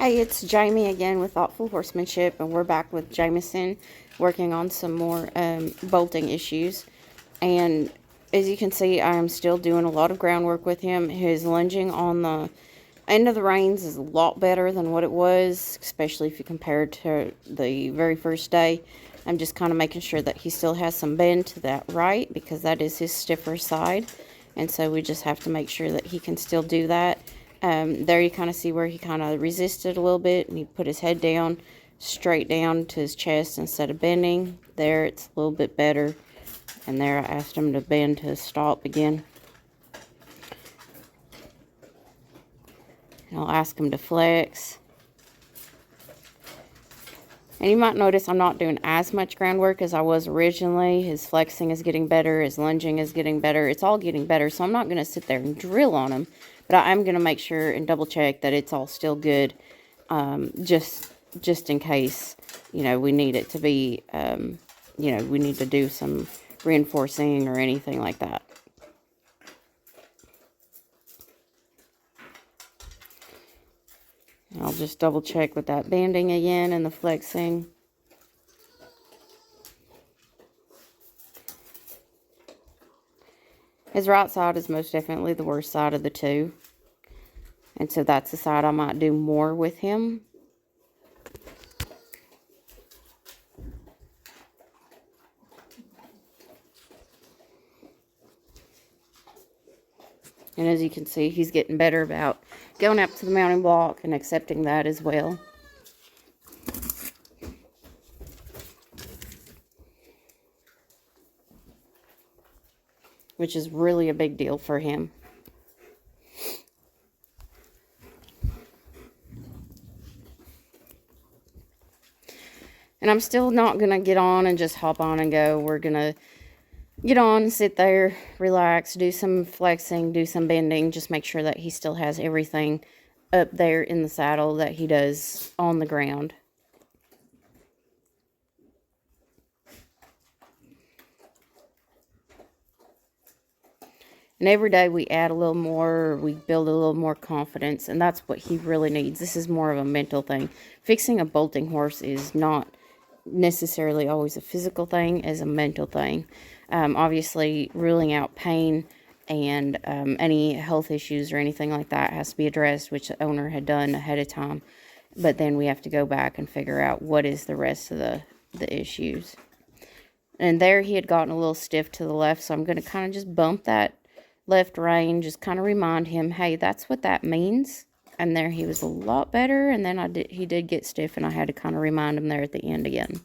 Hey, it's Jamie again with Thoughtful Horsemanship, and we're back with Jameson working on some more bolting issues. And as you can see, I'm still doing a lot of groundwork with him. His lunging on the end of the reins is a lot better than what it was, especially if you compare it to the very first day. I'm just kind of making sure that he still has some bend to that right, because that is his stiffer side. And so we just have to make sure that he can still do that. There you kind of see where he kind of resisted a little bit, and he put his head down, straight down to his chest instead of bending. There, it's a little bit better. And there, I asked him to bend to stop again. And I'll ask him to flex. And you might notice I'm not doing as much groundwork as I was originally. His flexing is getting better. His lunging is getting better. It's all getting better. So I'm not going to sit there and drill on him. But I am going to make sure and double check that it's all still good. Just in case, we need it to be, we need to do some reinforcing or anything like that. I'll just double check with that bending again and the flexing. His right side is most definitely the worst side of the two. And so that's the side I might do more with him. And as you can see, he's getting better about going up to the mounting block and accepting that as well. Which is really a big deal for him. And I'm still not going to get on and just hop on and go. We're going to get on, sit there, relax, do some flexing, do some bending. Just make sure that he still has everything up there in the saddle that he does on the ground. And every day we add a little more, we build a little more confidence, and that's what he really needs. This is more of a mental thing. Fixing a bolting horse is not necessarily always a physical thing, as a mental thing. Obviously, ruling out pain and any health issues or anything like that has to be addressed, which the owner had done ahead of time. But then we have to go back and figure out what is the rest of the issues. And there he had gotten a little stiff to the left, so I'm going to kind of just bump that left rein, just kind of remind him, hey, that's what that means. And there he was a lot better, and then he did get stiff, and I had to kind of remind him there at the end again.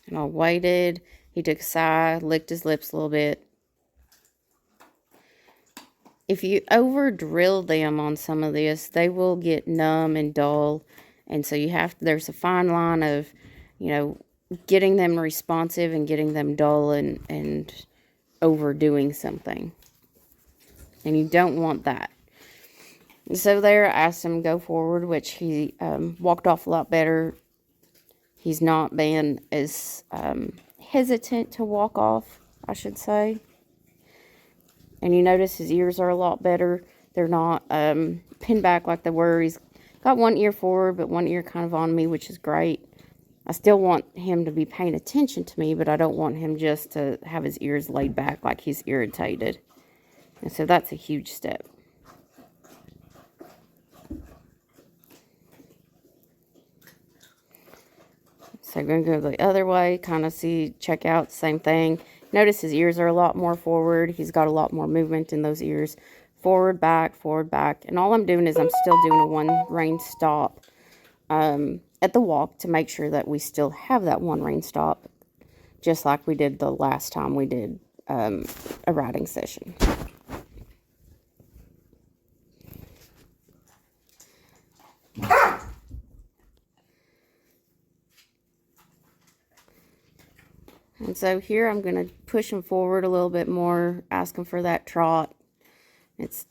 And I waited. He took a sigh, licked his lips a little bit. If you over drill them on some of this, they will get numb and dull. And so there's a fine line of, getting them responsive and getting them dull and overdoing something. And you don't want that. So there, I asked him to go forward, which he walked off a lot better. He's not been as hesitant to walk off, I should say. And you notice his ears are a lot better. They're not pinned back like they were. He's got one ear forward, but one ear kind of on me, which is great. I still want him to be paying attention to me, but I don't want him just to have his ears laid back like he's irritated. And so that's a huge step. So I'm going to go the other way, kind of check out the same thing. Notice his ears are a lot more forward. He's got a lot more movement in those ears. Forward, back, forward, back. And all I'm doing is I'm still doing a one rein stop at the walk to make sure that we still have that one rein stop, just like we did the last time we did a riding session. And so here I'm going to push him forward a little bit more, ask him for that trot.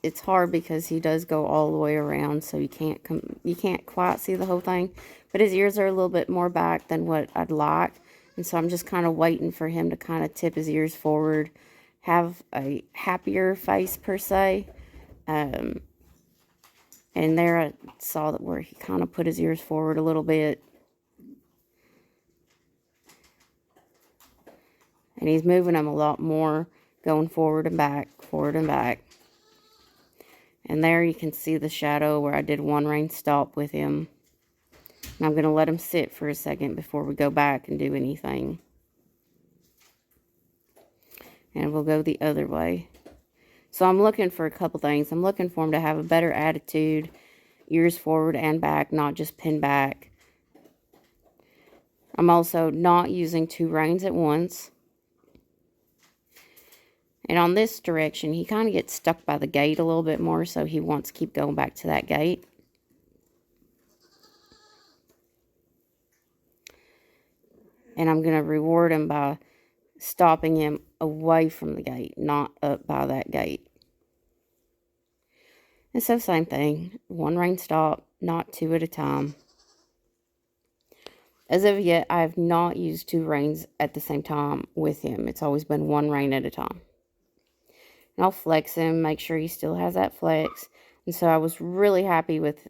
It's hard because he does go all the way around, so you can't quite see the whole thing. But his ears are a little bit more back than what I'd like, and so I'm just kind of waiting for him to kind of tip his ears forward, have a happier face per se. And there I saw that where he kind of put his ears forward a little bit. And he's moving them a lot more, going forward and back, forward and back. And there you can see the shadow where I did one rein stop with him. And I'm going to let him sit for a second before we go back and do anything. And we'll go the other way. So I'm looking for a couple things. I'm looking for him to have a better attitude, ears forward and back, not just pinned back. I'm also not using 2 reins at once. And on this direction, he kind of gets stuck by the gate a little bit more, so he wants to keep going back to that gate. And I'm going to reward him by stopping him away from the gate, not up by that gate. And so same thing, 1 rein stop, not 2 at a time. As of yet, I have not used 2 reins at the same time with him. It's always been 1 rein at a time. And I'll flex him, make sure he still has that flex. And so I was really happy with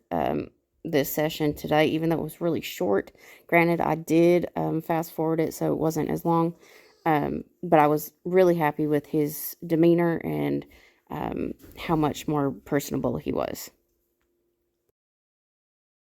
this session today, even though it was really short. Granted, I did fast forward it, so it wasn't as long. But I was really happy with his demeanor and how much more personable he was.